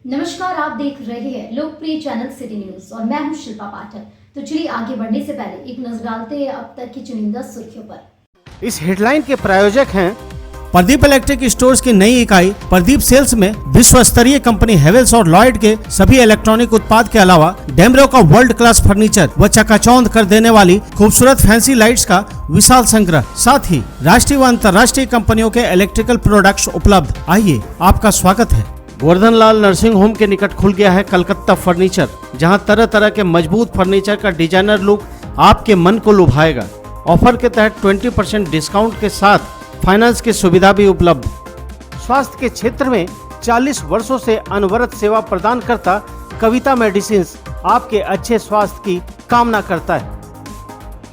नमस्कार, आप देख रहे हैं लोकप्रिय चैनल सिटी न्यूज और मैं हूं शिल्पा पाठक। तो चलिए आगे बढ़ने से पहले एक नजर डालते हैं अब तक की चुनिंदा सुर्खियों पर। इस हेडलाइन के प्रायोजक हैं प्रदीप इलेक्ट्रिक स्टोर्स की नई इकाई प्रदीप सेल्स में विश्व स्तरीय कंपनी हेवेल्स और लॉयड के सभी इलेक्ट्रॉनिक उत्पाद के अलावा डेमरो का वर्ल्ड क्लास फर्नीचर व चकाचौंध कर देने वाली खूबसूरत फैंसी लाइट्स का विशाल संग्रह, साथ ही राष्ट्रीय व अंतर्राष्ट्रीय कंपनियों के इलेक्ट्रिकल प्रोडक्ट्स उपलब्ध। आइए, आपका स्वागत है। गोवर्धन लाल नर्सिंग होम के निकट खुल गया है कलकत्ता फर्नीचर, जहां तरह तरह के मजबूत फर्नीचर का डिजाइनर लुक आपके मन को लुभाएगा। ऑफर के तहत 20% डिस्काउंट के साथ फाइनेंस की सुविधा भी उपलब्ध। स्वास्थ्य के क्षेत्र में 40 वर्षों से अनवरत सेवा प्रदान करता कविता मेडिसिन्स आपके अच्छे स्वास्थ्य की कामना करता है।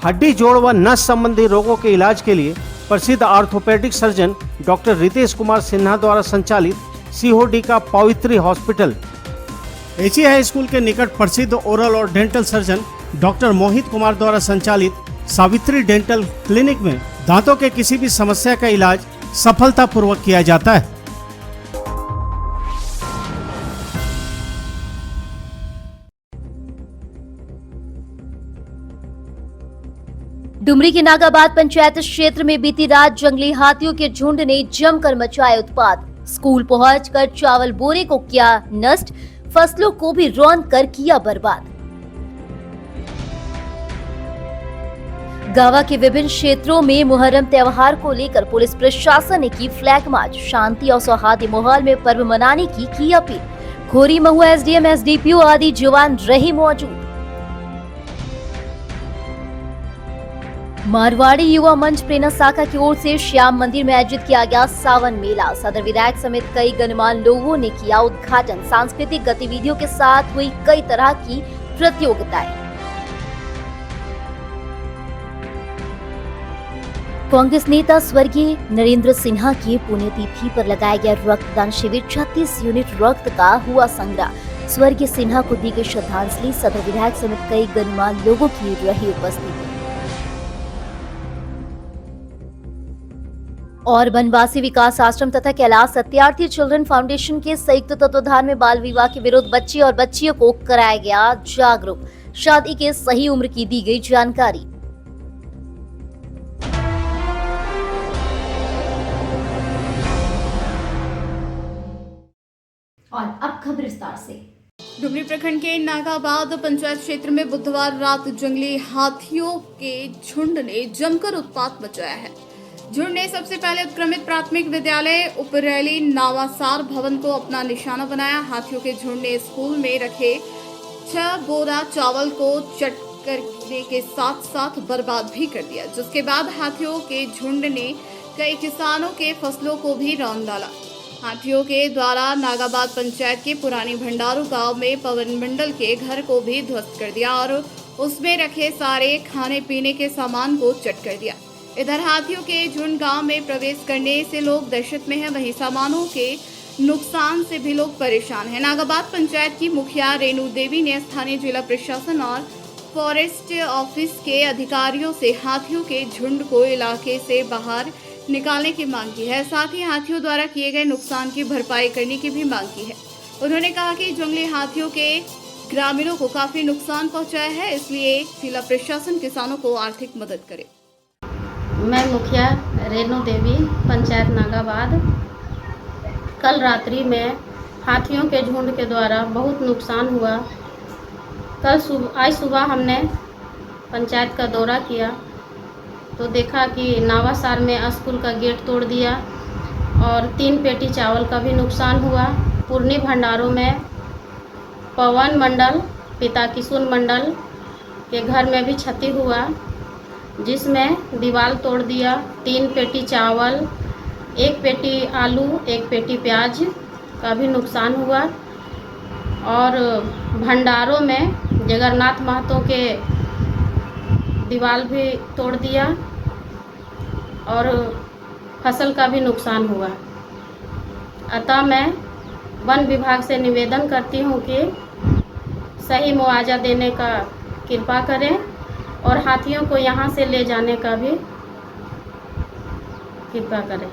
हड्डी, जोड़ व नस संबंधी रोगों के इलाज के लिए प्रसिद्ध orthopaedic surgeon doctor Ritesh Kumar Sinha द्वारा संचालित सीओडी का पवित्री हॉस्पिटल। एची हाई स्कूल के निकट प्रसिद्ध ओरल और dental surgeon doctor Mohit Kumar द्वारा संचालित सावित्री डेंटल क्लिनिक में दांतों के किसी भी समस्या का इलाज सफलतापूर्वक किया जाता है। डुमरी के नागाबाद पंचायत क्षेत्र में बीती रात जंगली हाथियों के झुंड ने जमकर मचाए उत्पात। स्कूल पहुंचकर चावल बोरे को किया नष्ट, फसलों को भी रौंद कर किया बर्बाद। गावा के विभिन्न क्षेत्रों में मुहर्रम त्योहार को लेकर पुलिस प्रशासन ने की फ्लैग मार्च। शांति और सौहार्द माहौल में पर्व मनाने की अपील। खोरी महुआ एसडीएम एसडीपीओ आदि जवान रहे मौजूद। मारवाड़ी युवा मंच प्रेरणा शाखा की ओर से श्याम मंदिर में आयोजित किया गया सावन मेला। सदर विधायक समेत कई गणमान्य लोगों ने किया उद्घाटन। सांस्कृतिक गतिविधियों के साथ हुई कई तरह की प्रतियोगिताएं। कांग्रेस नेता स्वर्गीय नरेंद्र सिन्हा की पुण्यतिथि पर लगाया गया रक्तदान शिविर। 36 यूनिट रक्त का हुआ संग्रह। स्वर्गीय सिन्हा को दी गई श्रद्धांजलि। सदर विधायक समेत कई गणमान्य लोगों की रही उपस्थिति। और बनवासी विकास आश्रम तथा कैलाश सत्यार्थी चिल्ड्रन फाउंडेशन के संयुक्त तत्वाधान में बाल विवाह के विरुद्ध बच्चे और बच्चियों को कराया गया जागरूक। शादी के सही उम्र की दी गई जानकारी। और अब खबर विस्तार से। डुमरी प्रखंड के नागाबाद पंचायत क्षेत्र में बुधवार रात जंगली हाथियों के झुंड ने जमकर उत्पात मचाया है। झुंड ने सबसे पहले उत्क्रमित प्राथमिक विद्यालय उपरैली नावासार भवन को अपना निशाना बनाया। हाथियों के झुंड ने स्कूल में रखे 6 बोरा चावल को चट करने के साथ साथ बर्बाद भी कर दिया, जिसके बाद हाथियों के झुंड ने कई किसानों के फसलों को भी रौंद डाला। हाथियों के द्वारा नागाबाद पंचायत के पुरानी भंडारू गांव में पवन मंडल के घर को भी ध्वस्त कर दिया और उसमें रखे सारे खाने पीने के सामान को चट कर दिया। इधर हाथियों के झुंड गांव में प्रवेश करने से लोग दहशत में हैं, वहीं सामानों के नुकसान से भी लोग परेशान हैं। नागाबाद पंचायत की मुखिया रेणु देवी ने स्थानीय जिला प्रशासन और फॉरेस्ट ऑफिस के अधिकारियों से हाथियों के झुंड को इलाके से बाहर निकालने की मांग की है। साथ ही हाथियों द्वारा किए गए नुकसान की भरपाई करने की भी मांग की है। उन्होंने कहा कि जंगली हाथियों के ग्रामीणों को काफी नुकसान पहुंचाया है, इसलिए जिला प्रशासन किसानों को आर्थिक मदद करे। मैं मुखिया रेणु देवी, पंचायत नागाबाद। कल रात्रि में हाथियों के झुंड के द्वारा बहुत नुकसान हुआ। आज सुबह हमने पंचायत का दौरा किया तो देखा कि नावासार में स्कूल का गेट तोड़ दिया और 3 पेटी चावल का भी नुकसान हुआ। पूर्णी भंडारों में पवन मंडल, पिता किशुन मंडल के घर में भी क्षति हुआ, जिसमें दीवार तोड़ दिया। 3 पेटी चावल, 1 पेटी आलू, 1 पेटी प्याज का भी नुकसान हुआ। और भंडारों में जगन्नाथ महतो के दीवार भी तोड़ दिया और फसल का भी नुकसान हुआ। अतः मैं वन विभाग से निवेदन करती हूँ कि सही मुआवजा देने का कृपा करें और हाथियों को यहाँ से ले जाने का भी कृपा करें।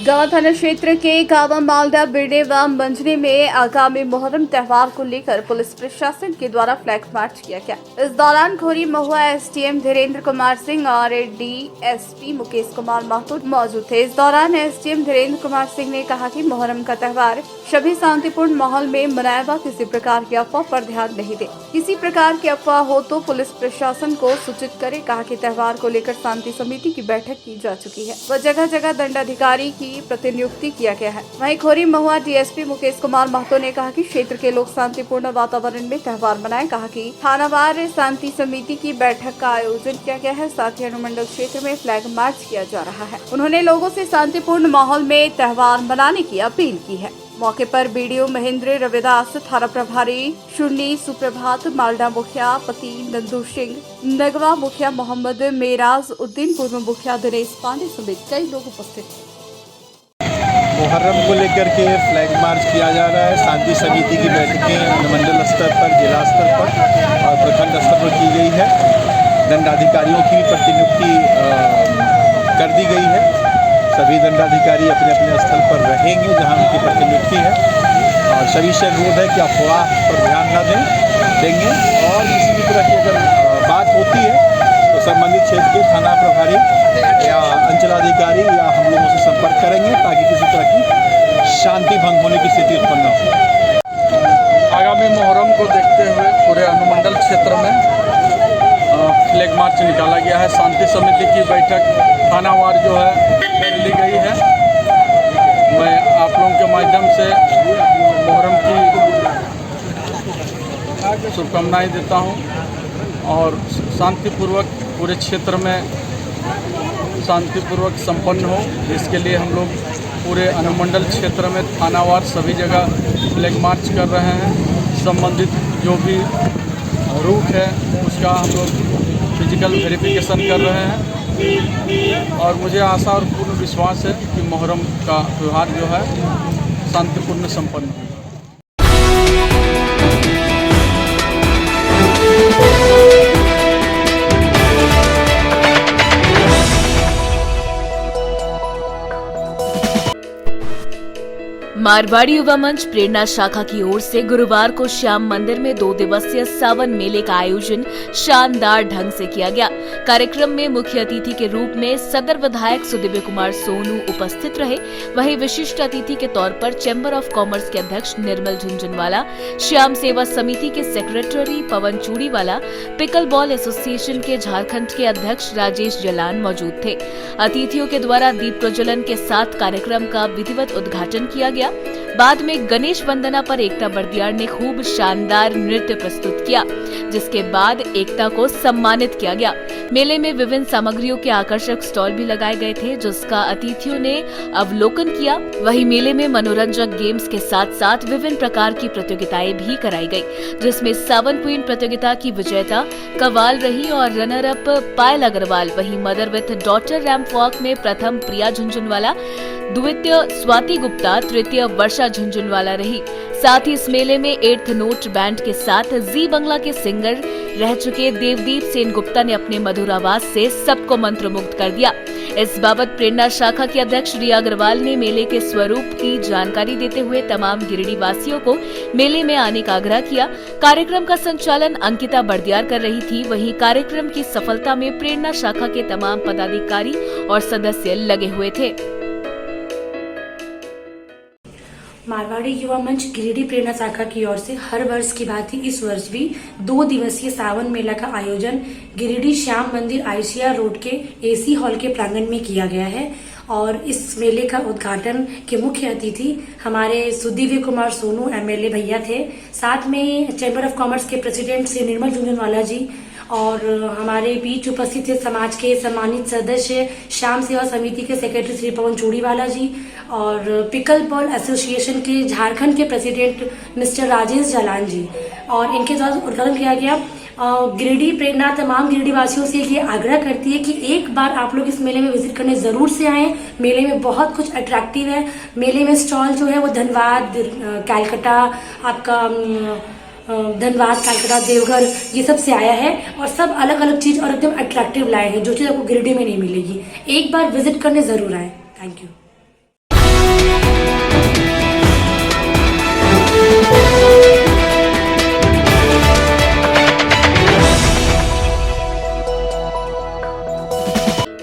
गांव थाना क्षेत्र के कावा मालदा बिरडे व मंजने में आगामी मुहर्रम त्यौहार को लेकर पुलिस प्रशासन के द्वारा फ्लैग मार्च किया गया। इस दौरान खोरी महुआ एसडीएम धीरेन्द्र कुमार सिंह और डीएसपी मुकेश कुमार महतो मौजूद थे। इस दौरान एसडीएम धीरेन्द्र कुमार सिंह ने कहा कि मुहर्रम का त्यौहार सभी शांतिपूर्ण माहौल में मनाया व किसी प्रकार की अफवाह पर ध्यान नहीं दे। किसी प्रकार की अफवाह हो तो पुलिस प्रशासन को सूचित करे। कहा कि त्यौहार को लेकर शांति समिति की बैठक की जा चुकी है व जगह जगह दंडाधिकारी की प्रतिनियुक्ति किया गया है। वहीं खोरी महुआ डीएसपी मुकेश कुमार महतो ने कहा कि क्षेत्र के लोग शांतिपूर्ण वातावरण में त्यौहार मनाएं। कहा कि थानावार शांति समिति की बैठक का आयोजन किया गया है। साथ ही अनुमंडल क्षेत्र में फ्लैग मार्च किया जा रहा है। उन्होंने लोगों से शांतिपूर्ण माहौल में त्यौहार मनाने की अपील की है। मौके पर बीडीओ महेंद्र रविदास, थाना प्रभारी शुन्नी सुप्रभात, मालडा मुखिया पति नंदू सिंह, नगवा मुखिया मोहम्मद मेराज उद्दीन, पूर्व मुखिया दिनेश पांडे समेत कई लोग उपस्थित थे। मुहर्रम को लेकर के फ्लैग मार्च किया जा रहा है। शांति समिति की बैठकें मंडल स्तर पर, जिला स्तर पर और प्रखंड स्तर पर की गई है। दंडाधिकारियों की प्रतिनियुक्ति कर दी गई है। सभी दंडाधिकारी अपने अपने स्थल पर रहेंगे जहां उनकी प्रतिनियुक्ति है और सभी से अनुरोध है कि अफवाह पर ध्यान न देंगे और किसी भी तरह की अगर बात होती है तो संबंधित क्षेत्र के थाना प्रभारी या अंचलाधिकारी या हम लोगों से संपर्क करेंगे ताकि किसी तरह की शांति भंग होने की स्थिति उत्पन्न न हो। आगामी मुहर्रम को देखते हुए पूरे अनुमंडल क्षेत्र में फ्लैग मार्च निकाला गया है। शांति समिति की बैठक थानावार जो है कर ली गई है। मैं आप लोगों के माध्यम से मुहर्रम की शुभकामनाएं देता हूं और शांतिपूर्वक पूरे क्षेत्र में शांतिपूर्वक संपन्न हो, इसके लिए हम लोग पूरे अनुमंडल क्षेत्र में थानावार सभी जगह फ्लैग मार्च कर रहे हैं। संबंधित जो भी रूट है उसका हम लोग फिजिकल वेरिफिकेशन कर रहे हैं और मुझे आशा और पूर्ण विश्वास है कि मुहर्रम का त्यौहार जो है शांतिपूर्ण संपन्न होगा। मारवाड़ी युवा मंच प्रेरणा शाखा की ओर से गुरुवार को श्याम मंदिर में 2 दिवसीय सावन मेले का आयोजन शानदार ढंग से किया गया। कार्यक्रम में मुख्य अतिथि के रूप में सदर विधायक सुदीव्य कुमार सोनू उपस्थित रहे। वहीं विशिष्ट अतिथि के तौर पर चैम्बर ऑफ कॉमर्स के अध्यक्ष निर्मल झुंझुनवाला, श्याम सेवा समिति के सेक्रेटरी पवन चूड़ीवाला, पिकल बॉल एसोसिएशन के झारखंड के अध्यक्ष राजेश जलान मौजूद थे। अतिथियों के द्वारा दीप प्रज्वलन के साथ कार्यक्रम का विधिवत उद्घाटन किया गया। बाद में गणेश वंदना पर एकता बर्दियार ने खूब शानदार नृत्य प्रस्तुत किया, जिसके बाद एकता को सम्मानित किया गया। मेले में विभिन्न सामग्रियों के आकर्षक स्टॉल भी लगाए गए थे, जिसका अतिथियों ने अवलोकन किया। वहीं मेले में मनोरंजक गेम्स के साथ साथ विभिन्न प्रकार की प्रतियोगिताएं भी कराई गई, जिसमें सावन क्वीन प्रतियोगिता की विजेता कवाल रही और रनर अप पायल अग्रवाल। वहीं mother with daughter ramp walk में प्रथम प्रिया झुंझुनवाला, द्वितीय स्वाति गुप्ता, तृतीय वर्षा झुंझुनवाला रही। साथ ही इस मेले में 8th नोट बैंड के साथ जी बंगला के सिंगर रह चुके देवदीप सेन गुप्ता ने अपने मधुर आवाज से सबको मंत्रमुग्ध कर दिया। इस बाबत प्रेरणा शाखा के अध्यक्ष रिया अग्रवाल ने मेले के स्वरूप की जानकारी देते हुए तमाम गिरिडीह वासियों को मेले में आने का आग्रह किया। कार्यक्रम का संचालन अंकिता बर्दियार कर रही थी। वहीं कार्यक्रम की सफलता में प्रेरणा शाखा के तमाम पदाधिकारी और सदस्य लगे हुए थे। मारवाड़ी युवा मंच गिरिडीह प्रेरणा शाखा की ओर से हर वर्ष की भांति इस वर्ष भी 2 दिवसीय सावन मेला का आयोजन गिरिडीह श्याम मंदिर आईसीआर रोड के एसी हॉल के प्रांगण में किया गया है और इस मेले का उद्घाटन के मुख्य अतिथि हमारे सुदीव्य कुमार सोनू एमएलए भैया थे। साथ में चैम्बर ऑफ कॉमर्स के प्रेसिडेंट श्री निर्मल झुंझुनवाला जी और हमारे बीच उपस्थित थे समाज के सम्मानित सदस्य श्याम सेवा समिति के सेक्रेटरी श्री पवन चूड़ीवाला जी और पिकल बॉल एसोसिएशन के झारखंड के प्रेसिडेंट मिस्टर राजेश जलान जी और इनके द्वारा उद्घाटन किया गया। गिरिडीह प्रेरणा तमाम गिरिडीह वासियों से ये आग्रह करती है कि एक बार आप लोग इस मेले में विजिट करने जरूर से आएं। मेले में बहुत कुछ अट्रैक्टिव है। मेले में स्टॉल जो है वो धनबाद, कैलकाटा, आपका धनबाद, कालकाटा, देवघर, ये सब से आया है और सब अलग अलग चीज़ और एकदम अट्रैक्टिव लाए हैं, जो चीज़ आपको गिरिडीह में नहीं मिलेगी। एक बार विजिट करने ज़रूर आए। Thank you.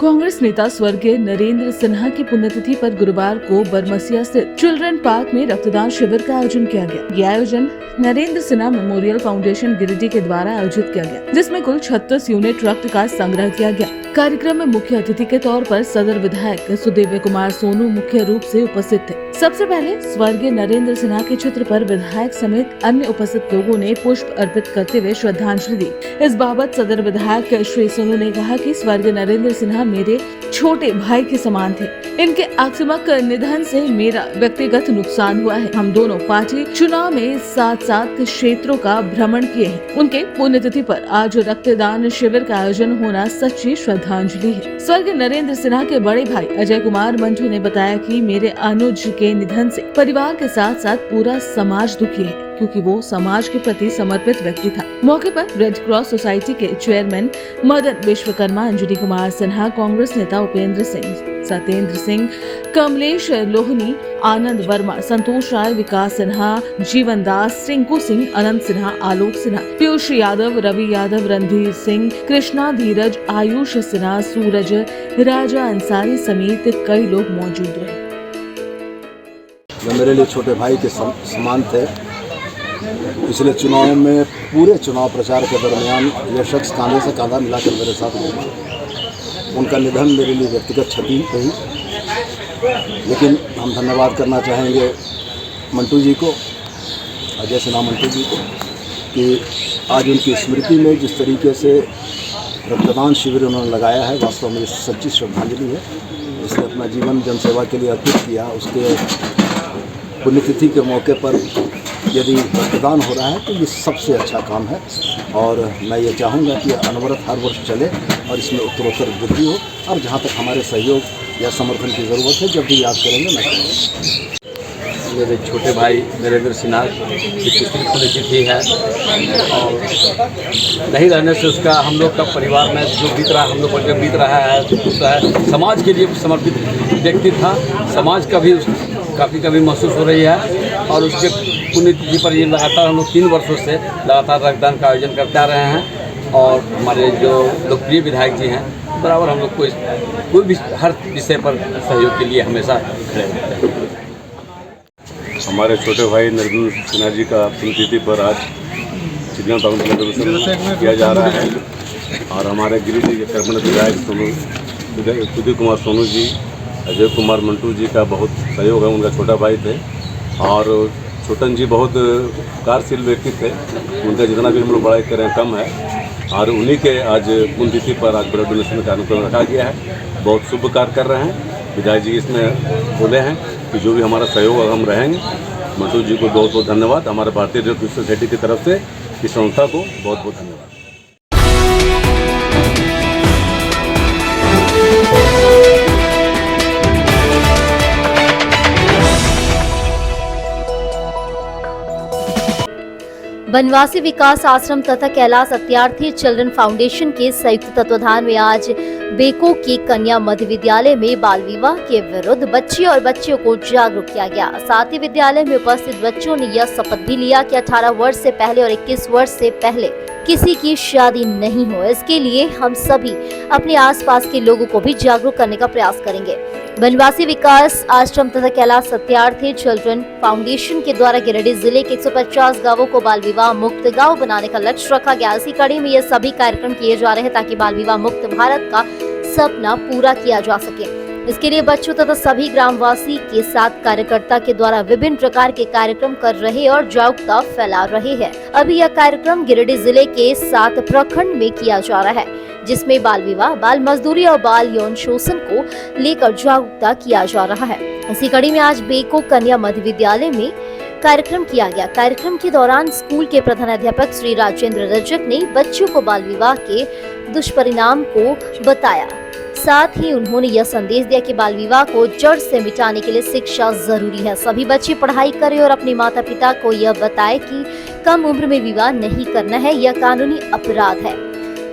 कांग्रेस नेता स्वर्गीय नरेंद्र सिन्हा की पुण्यतिथि पर गुरुवार को बरमसिया स्थित चिल्ड्रन पार्क में रक्तदान शिविर का आयोजन किया गया। यह आयोजन नरेंद्र सिन्हा मेमोरियल फाउंडेशन गिरिडीह के द्वारा आयोजित किया गया, जिसमें कुल 36 यूनिट रक्त का संग्रह किया गया। कार्यक्रम में मुख्य अतिथि के तौर पर सदर विधायक सुदेव कुमार सोनू मुख्य रूप से उपस्थित थे। सबसे पहले स्वर्गीय नरेंद्र सिन्हा के चित्र पर विधायक समेत अन्य उपस्थित लोगों ने पुष्प अर्पित करते हुए श्रद्धांजलि दी। इस बाबत सदर विधायक श्री सोनू ने कहा कि स्वर्गीय नरेंद्र सिन्हा मेरे छोटे भाई के समान थे। इनके आकस्मिक निधन से मेरा व्यक्तिगत नुकसान हुआ है। हम दोनों पार्टी चुनाव में साथ साथ क्षेत्रों का भ्रमण किए हैं। उनके पुण्यतिथि पर आज रक्तदान शिविर का आयोजन होना सच्ची श्रद्धांजलि है। स्वर्गीय नरेंद्र सिन्हा के बड़े भाई अजय कुमार मंटू ने बताया कि मेरे अनुज के निधन से परिवार के साथ साथ पूरा समाज दुखी है, क्योंकि वो समाज के प्रति समर्पित व्यक्ति था। मौके पर रेड क्रॉस सोसाइटी के चेयरमैन मदन विश्वकर्मा, अंजलि कुमार सिन्हा, कांग्रेस नेता उपेंद्र सिंह, सत्येंद्र सिंह, कमलेश लोहनी, आनंद वर्मा, संतोष राय, विकास सिन्हा, जीवन दास, रिंकू सिंह, अनंत सिन्हा, आलोक सिन्हा, पीयूष यादव, रवि यादव, रणधीर सिंह, कृष्णा, धीरज, आयुष सिन्हा, सूरज, राजा अंसारी समेत कई लोग मौजूद रहे। जो मेरे लिए छोटे भाई के समान थे। पिछले चुनाव में पूरे चुनाव प्रचार के दरमियान यह शख्स कांधे से कांधा मिलाकर मेरे साथ घूमा। उनका निधन मेरे लिए व्यक्तिगत क्षति रही, लेकिन हम धन्यवाद करना चाहेंगे मंटू जी को, अजय सिन्हा मंटू जी को, कि आज उनकी स्मृति में जिस तरीके से रक्तदान शिविर उन्होंने लगाया है, वास्तव में सच्ची श्रद्धांजलि है। जिसने अपना जीवन जनसेवा के लिए अर्पित किया, उसके पुण्यतिथि के मौके पर यदि रक्तदान हो रहा है तो ये सबसे अच्छा काम है। और मैं ये चाहूँगा कि अनवरत हर वर्ष चले और इसमें उत्तरोत्तर वृद्धि हो। और जहाँ तक हमारे सहयोग या समर्थन की ज़रूरत है, जब भी याद करेंगे मैं करूँगा। मेरे छोटे भाई नरेंद्र सिन्हा की पिछली पुण्यतिथि है और नहीं रहने से उसका हम लोग का परिवार में जो बीत रहा, हम लोग पर जो बीत रहा है, समाज के लिए समर्पित व्यक्ति था। समाज का भी काफ़ी कभी महसूस हो रही है और उसके पुण्यतिथि पर ये लगातार हम लोग 3 वर्षों से लगातार रक्तदान का आयोजन करते आ रहे हैं। और हमारे जो लोकप्रिय विधायक जी हैं, बराबर हम लोग को कोई भी हर विषय पर सहयोग के लिए हमेशा खड़े रहते हैं। हमारे छोटे भाई नरेंद्र सिन्हा जी का पुण्यतिथि पर आज चिल्ड्रन पार्क में सेलिब्रेशन किया जा रहा है और हमारे गिरिडीह के कर्मठ विधायक सुदेव कुमार सोनू जी, अजय कुमार मंटू जी का बहुत सहयोग है। उनका छोटा भाई थे और छोटन जी बहुत कार्यशील व्यक्ति थे, उनका जितना भी हम लोग बड़ाई करें कम है। और उन्हीं के आज पुण्यतिथि पर आज ब्लड डोनेशन का कार्यक्रम रखा गया है। बहुत शुभ कार्य कर रहे हैं। विधायक जी इसमें बोले हैं कि जो भी हमारा सहयोग हम रहेंगे। मंटू जी को बहुत बहुत धन्यवाद। हमारे भारतीय रेड क्रॉस सोसाइटी की तरफ से इस संस्था को बहुत बहुत धन्यवाद। वनवासी विकास आश्रम तथा कैलाश अत्यार्थी चिल्ड्रन फाउंडेशन के संयुक्त तत्वाधान में आज बेको की कन्या मध्य विद्यालय में बाल विवाह के विरुद्ध बच्ची और बच्चों को जागरूक किया गया। साथ ही विद्यालय में उपस्थित बच्चों ने यह शपथ भी लिया कि 18 वर्ष से पहले और 21 वर्ष से पहले किसी की शादी नहीं हो। इसके लिए हम सभी अपने आसपास के लोगों को भी जागरूक करने का प्रयास करेंगे। वनवासी विकास आश्रम तथा कैलाश सत्यार्थी चिल्ड्रन फाउंडेशन के द्वारा गिरिडीह जिले के 150 गांवों को बाल विवाह मुक्त गांव बनाने का लक्ष्य रखा गया। इसी कड़ी में ये सभी कार्यक्रम किए जा रहे हैं ताकि बाल विवाह मुक्त भारत का सपना पूरा किया जा सके। इसके लिए बच्चों तथा सभी ग्रामवासी के साथ कार्यकर्ता के द्वारा विभिन्न प्रकार के कार्यक्रम कर रहे और जागरूकता फैला रहे हैं। अभी यह कार्यक्रम गिरिडीह जिले के 7 प्रखंड में किया जा रहा है, जिसमें बाल विवाह, बाल मजदूरी और बाल यौन शोषण को लेकर जागरूकता किया जा रहा है। इसी कड़ी में आज बेको कन्या मध्य विद्यालय में कार्यक्रम किया गया। कार्यक्रम के दौरान स्कूल के प्रधानाध्यापक श्री राजेंद्र रजक ने बच्चों को बाल विवाह के दुष्परिणाम को बताया। साथ ही उन्होंने यह संदेश दिया कि बाल विवाह को जड़ से मिटाने के लिए शिक्षा जरूरी है। सभी बच्चे पढ़ाई करें और अपने माता पिता को यह बताएं कि कम उम्र में विवाह नहीं करना है, यह कानूनी अपराध है।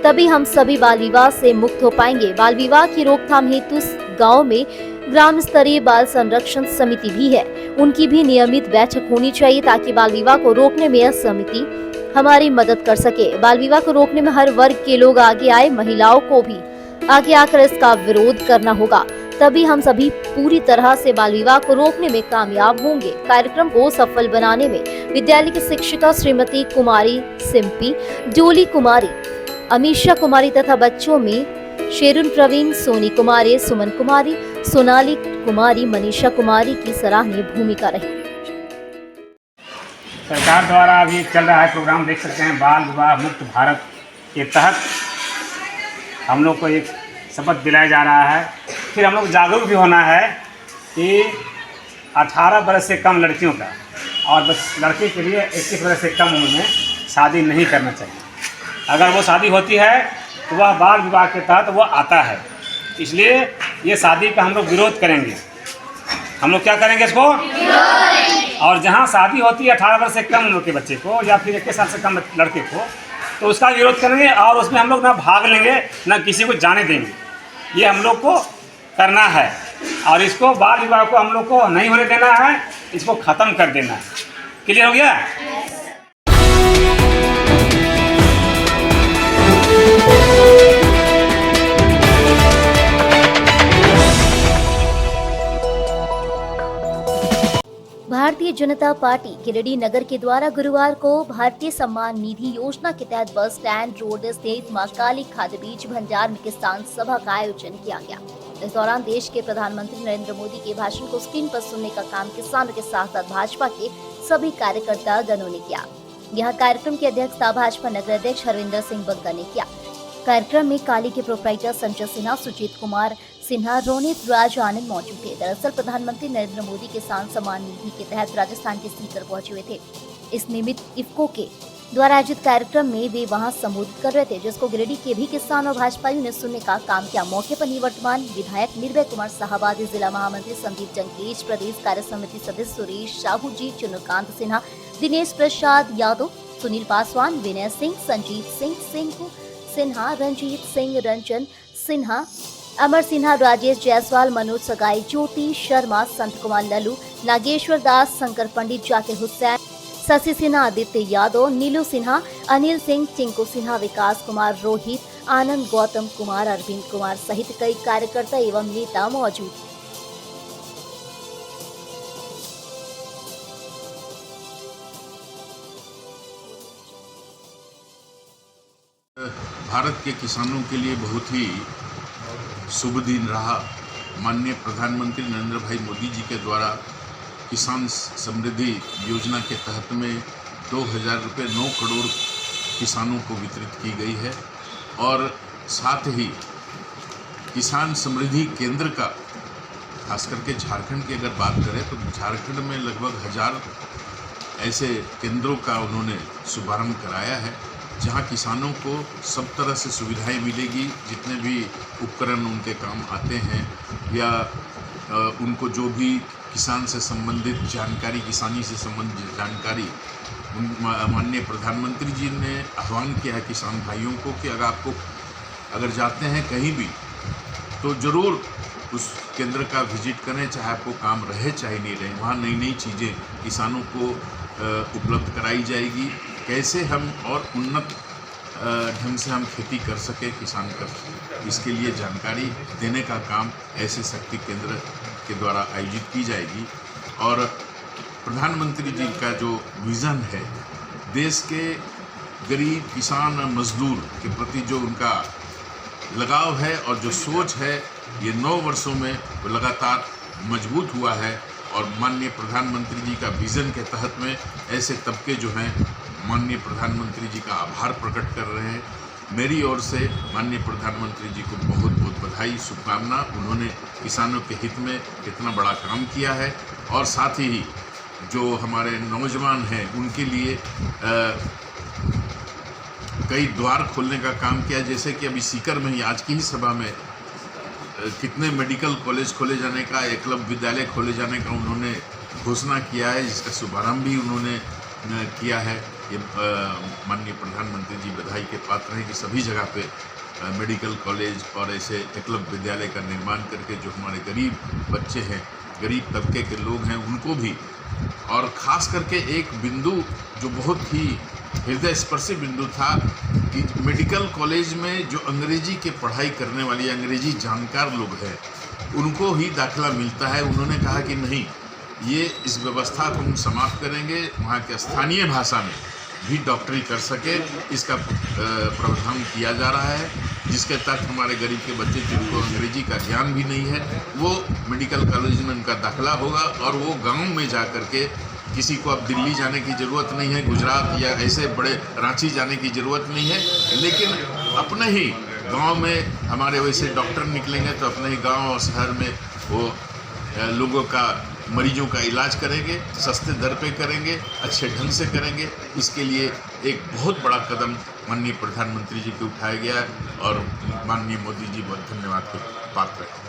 तभी हम सभी बाल विवाह से मुक्त हो पाएंगे। बाल विवाह की रोकथाम हेतु गाँव में ग्राम स्तरीय बाल संरक्षण समिति भी है, उनकी भी नियमित बैठक होनी चाहिए ताकि बाल विवाह को रोकने में यह समिति हमारी मदद कर सके। बाल विवाह को रोकने में हर वर्ग के लोग आगे आए, महिलाओं को भी आगे आकर इसका विरोध करना होगा, तभी हम सभी पूरी तरह से बाल विवाह को रोकने में कामयाब होंगे। कार्यक्रम को सफल बनाने में विद्यालय की शिक्षिका श्रीमती कुमारी सिम्पी, डोली कुमारी, अमीशा कुमारी तथा बच्चों में शेरुन प्रवीण, सोनी कुमारी, सुमन कुमारी, सोनाली कुमारी, मनीषा कुमारी की सराहनीय भूमिका रही। सरकार द्वारा अभी चल रहा है प्रोग्राम, देख सकते हैं, बाल विवाह मुक्त भारत के तहत हम लोग को एक शपथ दिलाया जा रहा है। फिर हम लोग जागरूक भी होना है कि 18 बरस से कम लड़कियों का और बस लड़के के लिए 21 बरस से कम उम्र में शादी नहीं करना चाहिए। अगर वो शादी होती है तो वह बाल विवाह के तहत वो आता है। इसलिए ये शादी का हम लोग विरोध करेंगे। हम लोग क्या करेंगे इसको? और जहाँ शादी होती है 18 वर्ष से कम उम्र के बच्चे को या फिर 21 साल से कम लड़के को, तो उसका विरोध करेंगे और उसमें हम लोग ना भाग लेंगे ना किसी को जाने देंगे। ये हम लोग को करना है और इसको बाल विवाह को हम लोग को नहीं होने देना है, इसको ख़त्म कर देना है। क्लियर हो गया? भारतीय जनता पार्टी गिरिडीह नगर के द्वारा गुरुवार को भारतीय सम्मान निधि योजना के तहत बस स्टैंड रोड स्थित मां काली खाद्य बीज भंडार में किसान सभा का आयोजन किया गया। इस दौरान देश के प्रधानमंत्री नरेंद्र मोदी के भाषण को स्क्रीन पर सुनने का काम किसानों के साथ साथ भाजपा के सभी कार्यकर्ता गणों ने किया। यह कार्यक्रम की अध्यक्षता भाजपा नगर अध्यक्ष हरविंदर सिंह बग्गा ने किया। कार्यक्रम में काली के प्रोप्राइटर संजय सिन्हा, सुजीत कुमार सिन्हा, रोनित राज आनंद मौजूद थे। दरअसल प्रधानमंत्री नरेंद्र मोदी किसान सम्मान निधि के तहत राजस्थान के सीकर पहुंचे हुए थे। इस निमित्त इफ्को के द्वारा आयोजित कार्यक्रम में वे वहां संबोधित कर रहे थे, जिसको गिरिडीह के भी किसान और भाजपाइयों ने सुनने का काम किया। मौके पर निवर्तमान विधायक निर्भय कुमार साहबादी, जिला महामंत्री संदीप जंकेश, प्रदेश कार्य समिति सदस्य सुरेश साहू जी, चंद्रकांत सिन्हा, दिनेश प्रसाद यादव, सुनील पासवान, विनय सिंह, संजीत सिंह सिन्हा, रंजीत सिंह, रंजन सिन्हा, अमर सिन्हा, राजेश जायसवाल, मनोज सगाई, ज्योति शर्मा, संत कुमार लल्लू, नागेश्वर दास, शंकर पंडित, जाकिर हुसैन, शशि सिन्हा, आदित्य यादव, नीलू सिन्हा, अनिल सिंह, टिंकू सिन्हा, विकास कुमार, रोहित, आनंद, गौतम कुमार, अरविंद कुमार सहित कई कार्यकर्ता एवं नेता मौजूद। भारत के किसानों के लिए बहुत ही शुभ दिन रहा। माननीय प्रधानमंत्री नरेंद्र भाई मोदी जी के द्वारा किसान समृद्धि योजना के तहत में 2000 रुपये 9 करोड़ किसानों को वितरित की गई है और साथ ही किसान समृद्धि केंद्र का, खास करके झारखंड की अगर बात करें तो झारखंड में लगभग 1000 ऐसे केंद्रों का उन्होंने शुभारंभ कराया है, जहां किसानों को सब तरह से सुविधाएं मिलेगी। जितने भी उपकरण उनके काम आते हैं या उनको जो भी किसान से संबंधित जानकारी, किसानी से संबंधित जानकारी, माननीय प्रधानमंत्री जी ने आह्वान किया है किसान भाइयों को कि अगर जाते हैं कहीं भी तो ज़रूर उस केंद्र का विजिट करें, चाहे आपको काम रहे चाहे नहीं रहे। वहाँ नई नई चीज़ें किसानों को उपलब्ध कराई जाएगी। कैसे हम और उन्नत ढंग से हम खेती कर सके, किसान कर सके, इसके लिए जानकारी देने का काम ऐसे शक्ति केंद्र के द्वारा आयोजित की जाएगी। और प्रधानमंत्री जी का जो विज़न है, देश के गरीब किसान और मजदूर के प्रति जो उनका लगाव है और जो सोच है, ये 9 वर्षों में लगातार मजबूत हुआ है। और माननीय प्रधानमंत्री जी का विज़न के तहत में ऐसे तबके जो हैं माननीय प्रधानमंत्री जी का आभार प्रकट कर रहे हैं। मेरी ओर से माननीय प्रधानमंत्री जी को बहुत बहुत बधाई, शुभकामना। उन्होंने किसानों के हित में कितना बड़ा काम किया है और साथ ही जो हमारे नौजवान हैं उनके लिए कई द्वार खोलने का काम किया। जैसे कि अभी सीकर में ही आज की ही सभा में कितने मेडिकल कॉलेज खोले जाने का, एकलव्य विद्यालय खोले जाने का उन्होंने घोषणा किया है, जिसका शुभारंभ भी उन्होंने किया है। ये माननीय प्रधानमंत्री जी बधाई के पात्र हैं कि सभी जगह पे मेडिकल कॉलेज और ऐसे एकलव्य विद्यालय का निर्माण करके जो हमारे गरीब बच्चे हैं, गरीब तबके के लोग हैं, उनको भी, और ख़ास करके एक बिंदु जो बहुत ही हृदय स्पर्शी बिंदु था कि मेडिकल कॉलेज में जो अंग्रेजी के पढ़ाई करने वाली अंग्रेजी जानकार लोग हैं उनको ही दाखिला मिलता है। उन्होंने कहा कि नहीं, ये इस व्यवस्था को हम समाप्त करेंगे, वहाँ के स्थानीय भाषा में भी डॉक्टरी कर सके, इसका प्रावधान किया जा रहा है, जिसके तहत हमारे गरीब के बच्चे जिनको अंग्रेजी का ज्ञान भी नहीं है वो मेडिकल कॉलेज में उनका दाखिला होगा और वो गांव में जा कर के, किसी को अब दिल्ली जाने की ज़रूरत नहीं है, गुजरात या ऐसे बड़े रांची जाने की ज़रूरत नहीं है, लेकिन अपने ही गांव में हमारे वैसे डॉक्टर निकलेंगे तो अपने ही गांव और शहर में वो लोगों का, मरीजों का इलाज करेंगे, सस्ते दर पे करेंगे, अच्छे ढंग से करेंगे। इसके लिए एक बहुत बड़ा कदम माननीय प्रधानमंत्री जी को उठाया गया है और माननीय मोदी जी बहुत धन्यवाद के पात्र हैं।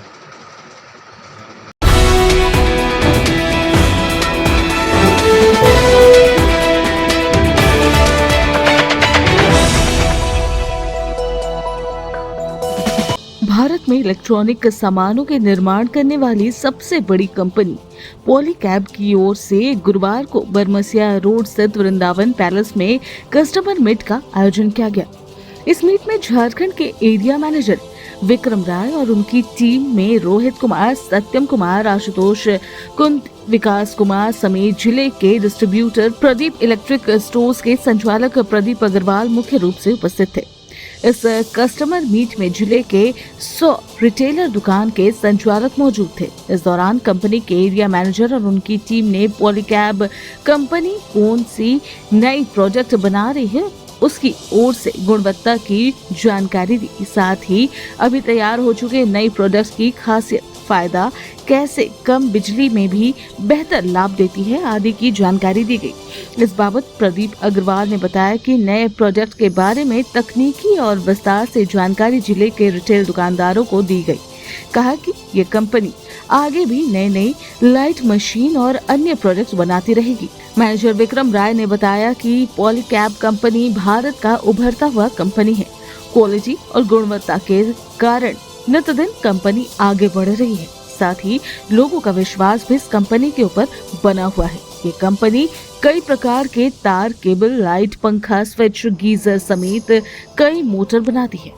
भारत में इलेक्ट्रॉनिक सामानों के निर्माण करने वाली सबसे बड़ी कंपनी पॉलीकैब की ओर से गुरुवार को बरमसिया रोड स्थित वृंदावन पैलेस में कस्टमर मीट का आयोजन किया गया। इस मीट में झारखंड के एरिया मैनेजर विक्रम राय और उनकी टीम में रोहित कुमार, सत्यम कुमार, आशुतोष कुंत, विकास कुमार समेत जिले के डिस्ट्रीब्यूटर प्रदीप इलेक्ट्रिक स्टोर्स के संचालक प्रदीप अग्रवाल मुख्य रूप से उपस्थित थे। इस कस्टमर मीट में जिले के 100 रिटेलर दुकान के संचालक मौजूद थे। इस दौरान कंपनी के एरिया मैनेजर और उनकी टीम ने पॉलीकैब कंपनी कौन सी नई प्रोजेक्ट बना रही है उसकी ओर से गुणवत्ता की जानकारी दी। साथ ही अभी तैयार हो चुके नई प्रोडक्ट्स की खासियत, फायदा, कैसे कम बिजली में भी बेहतर लाभ देती है आदि की जानकारी दी गई। इस बाबत प्रदीप अग्रवाल ने बताया कि नए प्रोजेक्ट के बारे में तकनीकी और विस्तार से जानकारी जिले के रिटेल दुकानदारों को दी गई। कहा कि ये कंपनी आगे भी नए लाइट मशीन और अन्य प्रोजेक्ट बनाती रहेगी। मैनेजर विक्रम राय ने बताया कि पॉलीकैब कंपनी भारत का उभरता हुआ कंपनी है। क्वालिटी और गुणवत्ता के कारण नित दिन कंपनी आगे बढ़ रही है। साथ ही लोगों का विश्वास भी इस कंपनी के ऊपर बना हुआ है। ये कंपनी कई प्रकार के तार, केबल, लाइट, पंखा, स्विच, गीजर समेत कई मोटर बनाती है।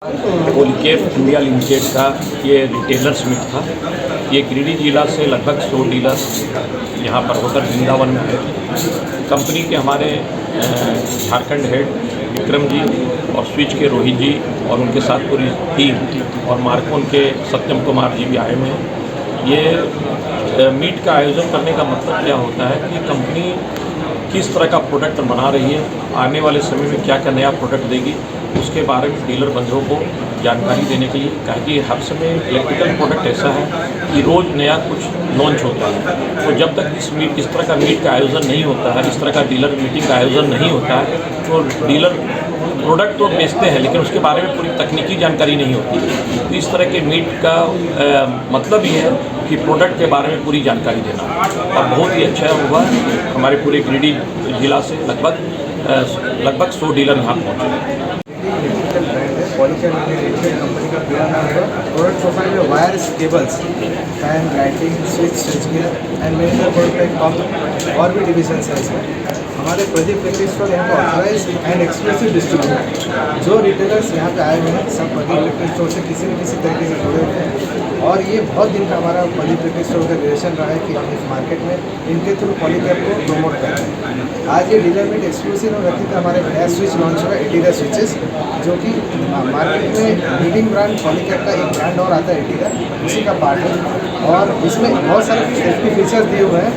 पॉलीकैब इंडिया लिमिटेड का ये रिटेलर्स मीट था। ये गिरिडीह जिला से लगभग 100 डीलर्स यहाँ पर होकर वृंदावन में आए। कंपनी के हमारे झारखंड हेड विक्रम जी और स्विच के रोहित जी और उनके साथ पूरी टीम और मार्कोन के सत्यम कुमार जी भी आए हुए हैं। ये मीट का आयोजन करने का मतलब क्या होता है कि कंपनी किस तरह का प्रोडक्ट बना रही है, आने वाले समय में क्या क्या नया प्रोडक्ट देगी, उसके बारे में डीलर बंधुओं को जानकारी देने के लिए। कहा कि हर समय इलेक्ट्रिकल प्रोडक्ट ऐसा है कि रोज़ नया कुछ लॉन्च होता है, तो जब तक इस तरह का मीट का आयोजन नहीं होता है, इस तरह का डीलर मीटिंग का आयोजन नहीं होता है, तो डीलर प्रोडक्ट तो बेचते हैं लेकिन उसके बारे में पूरी तकनीकी जानकारी नहीं होती। तो इस तरह के मीट का मतलब ये है कि प्रोडक्ट के बारे में पूरी जानकारी देना, और बहुत ही अच्छा हुआ। हमारे पूरे गिरिडीह जिला से लगभग 100 डीलर यहाँ पहुँचे। पॉलीकैब कंपनी का पूरा नाम है। प्रोडक्ट प्रोफाइल में wires, cables, fan, lighting, switch gear and main product और भी डिविजन है इसमें। हमारे प्रदीप इलेक्ट्रिक स्टोर यहाँ पर ऑथराइज एंड एक्सक्लूसिव डिस्ट्रीब्यूटर, जो रिटेलर्स यहाँ पे आए हुए हैं सब प्रदीप इलेक्ट्रिक स्टोर से किसी न किसी तरीके से जुड़े हुए हैं। और ये बहुत दिन का हमारा प्रदीप इलेक्ट्रिक स्टोर का रिलेशन रहा है कि हम इस मार्केट में इनके थ्रू पॉलीकैब को प्रमोट कर रहे हैं। आज ये डीलर मीट एक्सक्लूसिव और व्यक्ति का हमारे नया स्विच लॉन्च हुआ, एटीरियर स्विचेस, जो कि मार्केट में लीडिंग ब्रांड पॉलीकैब का एक ब्रांड और आता है एटीरियर, उसी का पार्ट है। और इसमें बहुत सारे सेफ्टी फीचर्स दिए हुए हैं,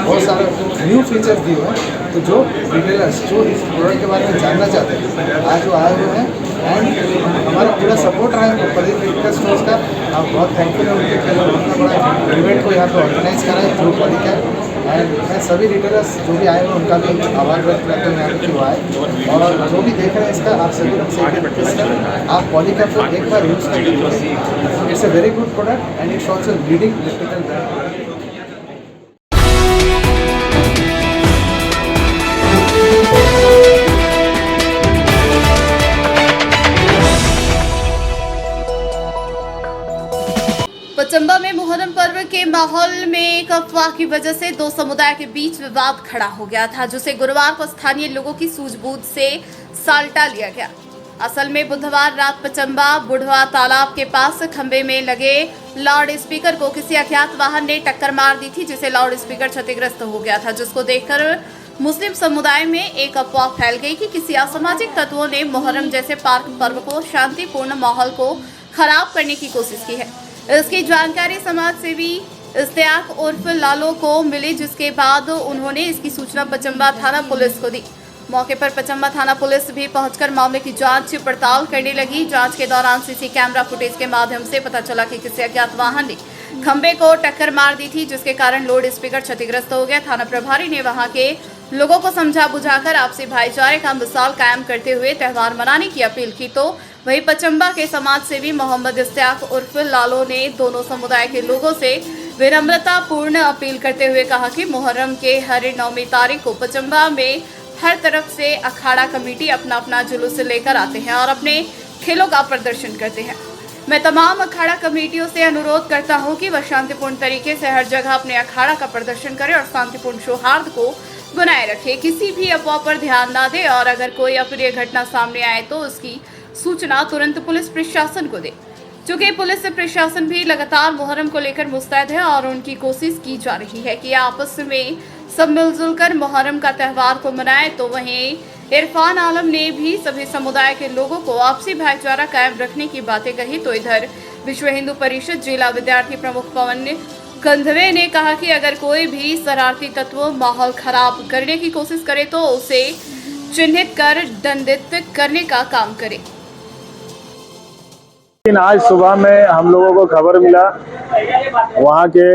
बहुत सारे न्यू फीचर्स दिए हुए हैं। तो जो रिटेलर्स जो इस प्रोडक्ट के बारे में जानना चाहते हैं आज वो आए हुए हैं एंड हमारा पूरा सपोर्ट रहा है प्रदीप इलेक्ट्रिक स्टोर्स का। आप बहुत थैंकफुल है उनके कि उतना बड़ा इवेंट को यहाँ पर ऑर्गेनाइज करा है थ्रू पॉलीकैब। एंड मैं सभी रिटेलर्स जो भी आए हुए उनका भी आभार व्यक्त करता हूँ यहाँ पर क्यों आए, और जो भी देख रहे हैं इसका आप सभी लोग से आप पॉलीकैब को एक बार यूज़ कर लीजिए। It's a very good product and it's also leading electrical brand. Pachamba में मुहर्रम पर्व के माहौल में एक अफवाह की वजह से दो समुदाय के बीच विवाद खड़ा हो गया था, जिसे गुरुवार को स्थानीय लोगों की सूझबूझ से साल्टा लिया गया। असल में बुधवार रात पचंबा बुढ़वा तालाब के पास खंबे में लगे लाउड स्पीकर को किसी अज्ञात वाहन ने टक्कर मार दी थी, जिसे लाउड स्पीकर क्षतिग्रस्त हो गया था, जिसको देखकर मुस्लिम समुदाय में एक अफवाह फैल गई कि किसी असामाजिक तत्वों ने मुहर्रम जैसे पर्व को शांतिपूर्ण माहौल को खराब करने की कोशिश की है। इसकी जानकारी समाज सेवी इस्तेयाक उर्फ लालो को मिली, जिसके बाद उन्होंने इसकी सूचना पचंबा थाना पुलिस को दी। मौके पर पचंबा थाना पुलिस भी पहुंचकर मामले की जांच पड़ताल करने लगी। जांच के दौरान सीसी कैमरा फुटेज के माध्यम से पता चला कि किसी अज्ञात वाहन ने खंबे को टक्कर मार दी थी, जिसके कारण लाउड स्पीकर क्षतिग्रस्त हो गया। थाना प्रभारी ने वहां के लोगों को समझा बुझाकर आपसी भाईचारे का मिसाल कायम करते हुए त्यौहार मनाने की अपील की, तो वहीं पचंबा के समाज सेवी मोहम्मद इस्तेयाक उर्फ लालो ने दोनों समुदाय के लोगों से विनम्रतापूर्ण अपील करते हुए कहा कि मुहर्रम के हर 9वीं तारीख को पचंबा में हर तरफ से अखाड़ा कमेटी अपना अपना जुलूस लेकर आते हैं और अपने खेलों का प्रदर्शन करते हैं। मैं तमाम अखाड़ा कमेटियों से अनुरोध करता हूं कि वह शांतिपूर्ण तरीके से हर जगह अपने अखाड़ा का प्रदर्शन करें और शांतिपूर्ण सौहार्द को बनाए रखे, किसी भी अफवाह पर ध्यान न दे और अगर कोई अप्रिय घटना सामने आए तो उसकी सूचना तुरंत पुलिस प्रशासन को दे। चूंकि पुलिस प्रशासन भी लगातार मुहर्रम को लेकर मुस्तैद है और उनकी कोशिश की जा रही है कि आपस में सब मिलजुल कर मुहर्रम का त्यौहार को मनाएं, तो वहीं इरफान आलम ने भी सभी समुदाय के लोगों को आपसी भाईचारा कायम रखने की बातें कही। तो इधर विश्व हिंदू परिषद जिला विद्यार्थी प्रमुख पवन कंधवे ने कहा कि अगर कोई भी शरारती तत्व माहौल खराब करने की कोशिश करे तो उसे चिन्हित कर दंडित करने का काम करे। लेकिन आज सुबह में हम लोगों को खबर मिला वहाँ के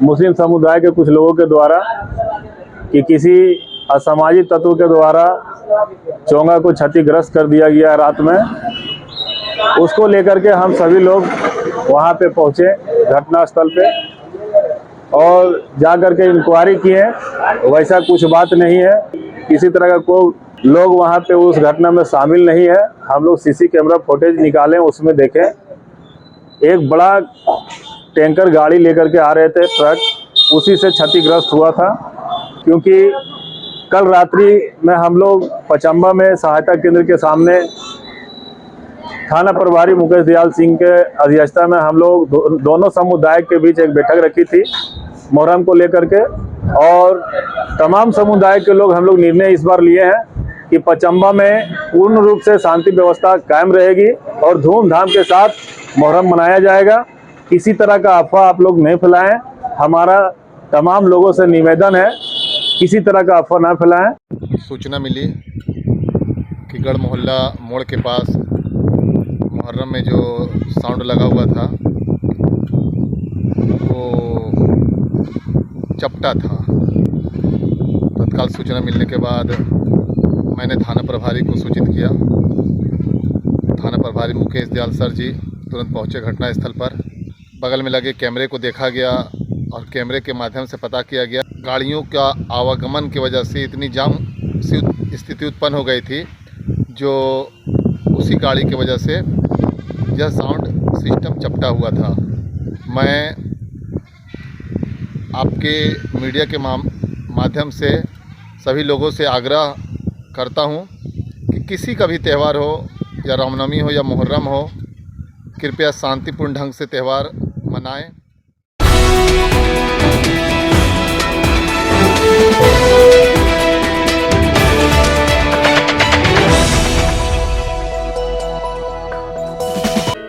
मुस्लिम समुदाय के कुछ लोगों के द्वारा कि किसी असामाजिक तत्व के द्वारा चोंगा को क्षतिग्रस्त कर दिया गया रात में। उसको लेकर के हम सभी लोग वहाँ पे पहुँचे घटनास्थल पे और जा कर के इंक्वायरी किए। वैसा कुछ बात नहीं है, किसी तरह का कोई लोग वहाँ पे उस घटना में शामिल नहीं है। हम लोग सीसी कैमरा फुटेज निकालें, उसमें देखें एक बड़ा टैंकर गाड़ी लेकर के आ रहे थे, ट्रक, उसी से क्षतिग्रस्त हुआ था। क्योंकि कल रात्रि में हम लोग पचंबा में सहायता केंद्र के सामने थाना प्रभारी मुकेश दयाल सिंह के अध्यक्षता में हम लोग दोनों समुदाय के बीच एक बैठक रखी थी मुहर्रम को लेकर के, और तमाम समुदाय के लोग हम लोग निर्णय इस बार लिए हैं कि पचंबा में पूर्ण रूप से शांति व्यवस्था कायम रहेगी और धूमधाम के साथ मुहर्रम मनाया जाएगा। किसी तरह का अफवाह आप लोग नहीं फैलाएं। हमारा तमाम लोगों से निवेदन है किसी तरह का अफवाह ना फैलाएं। सूचना मिली कि गढ़ मोहल्ला मोड़ के पास मुहर्रम में जो साउंड लगा हुआ था वो चपटा था। तत्काल सूचना मिलने के बाद मैंने थाना प्रभारी को सूचित किया। थाना प्रभारी मुकेश दयाल सर जी तुरंत पहुंचे घटनास्थल पर। बगल में लगे कैमरे को देखा गया और कैमरे के माध्यम से पता किया गया गाड़ियों का आवागमन की वजह से इतनी जाम सी स्थिति उत्पन्न हो गई थी, जो उसी गाड़ी की वजह से यह साउंड सिस्टम चपटा हुआ था। मैं आपके मीडिया के माध्यम से सभी लोगों से आग्रह करता हूं कि किसी का भी त्यौहार हो या रामनवमी हो या मुहर्रम हो, कृपया शांतिपूर्ण ढंग से त्यौहार मनाएं।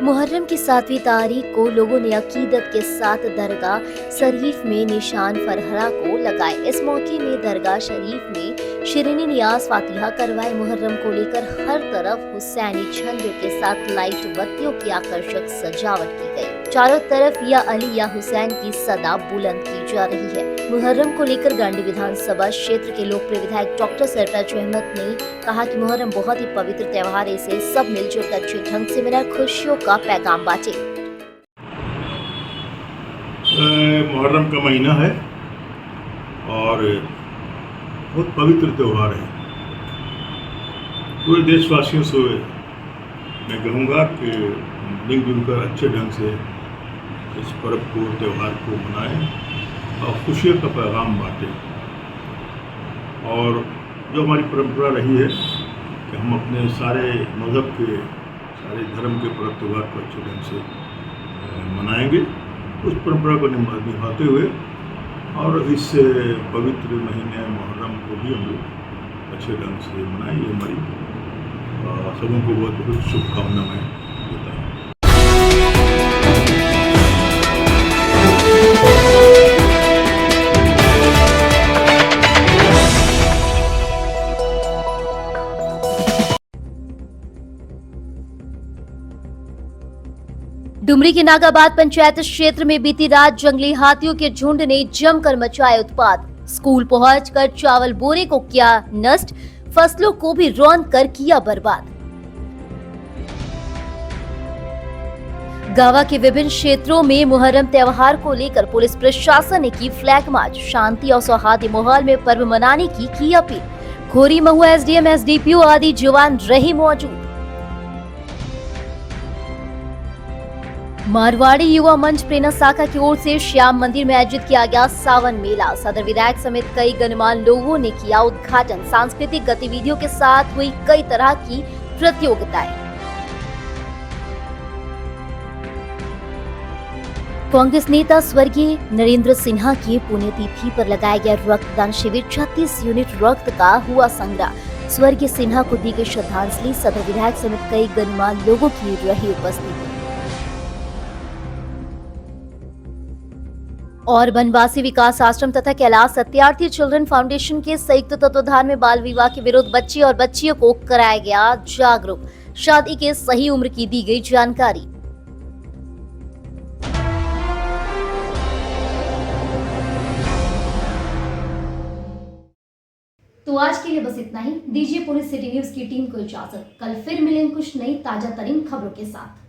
मुहर्रम की 7वीं तारीख को लोगों ने अकीदत के साथ दरगाह शरीफ में निशान फरहरा को लगाए। इस मौके में दरगाह शरीफ में शिरीनी नियाज फातिहा करवाए। मुहर्रम को लेकर हर तरफ हुसैनी झंडों के साथ लाइट बत्तियों की आकर्षक सजावट की गई। चारों तरफ या अली या हुसैन की सदा बुलंद की जा रही है। मुहर्रम को लेकर गांडी विधानसभा क्षेत्र के लोकप्रिय विधायक डॉक्टर सरताज अहमद ने कहा कि मुहर्रम बहुत ही पवित्र त्योहार है, इसे सब मिलजुल कर अच्छे ढंग से मना खुशियों का पैगाम बांटे। मुहर्रम का महीना है और बहुत पवित्र त्यौहार है। पूरे देशवासियों से मैं कहूँगा कि मिलजुल कर अच्छे ढंग से इस पर्व को, त्यौहार को मनाएं और खुशियों का पैगाम बांटें। और जो हमारी परंपरा रही है कि हम अपने सारे मज़हब के, सारे धर्म के पर्व त्यौहार को अच्छे ढंग से मनाएंगे, उस परंपरा को निभाते हुए और इस पवित्र महीने मुहर्रम को भी हम लोग अच्छे ढंग से मनाएं। ये हमारी सबों को बहुत बहुत शुभकामनाएं देता हूँ। डुमरी के नागाबाद पंचायत क्षेत्र में बीती रात जंगली हाथियों के झुंड ने जमकर मचाए उत्पात। स्कूल पहुंचकर चावल बोरे को किया नष्ट, फसलों को भी रौंद कर किया बर्बाद। गावा के विभिन्न क्षेत्रों में मुहर्रम त्योहार को लेकर पुलिस प्रशासन ने की फ्लैग मार्च, शांति और सौहार्द माहौल में पर्व मनाने की अपील। खोरी महुआ एसडीएम, एसडीपीओ आदि जवान रहे मौजूद। मारवाड़ी युवा मंच प्रेरणा शाखा की ओर से श्याम मंदिर में आयोजित किया गया सावन मेला। सदर विधायक समेत कई गणमान्य लोगों ने किया उद्घाटन। सांस्कृतिक गतिविधियों के साथ हुई कई तरह की प्रतियोगिताएं। कांग्रेस नेता स्वर्गीय नरेंद्र सिन्हा की पुण्यतिथि पर लगाया गया रक्तदान शिविर, 36 यूनिट रक्त का हुआ संग्रह। स्वर्गीय सिन्हा को दी गई श्रद्धांजलि। सदर विधायक समेत कई गणमान्य लोगों की रही उपस्थिति। और बनवासी विकास आश्रम तथा कैलाश सत्यार्थी चिल्ड्रन फाउंडेशन के संयुक्त तत्वाधान में बाल विवाह के विरुद्ध बच्चे और बच्चियों को कराया गया जागरूक। शादी के सही उम्र की दी गई जानकारी। तो आज के लिए बस इतना ही। दीजिए पुलिस सिटी न्यूज की टीम को इजाजत। कल फिर मिलेंगे कुछ नई ताजा तरीन खबरों के साथ।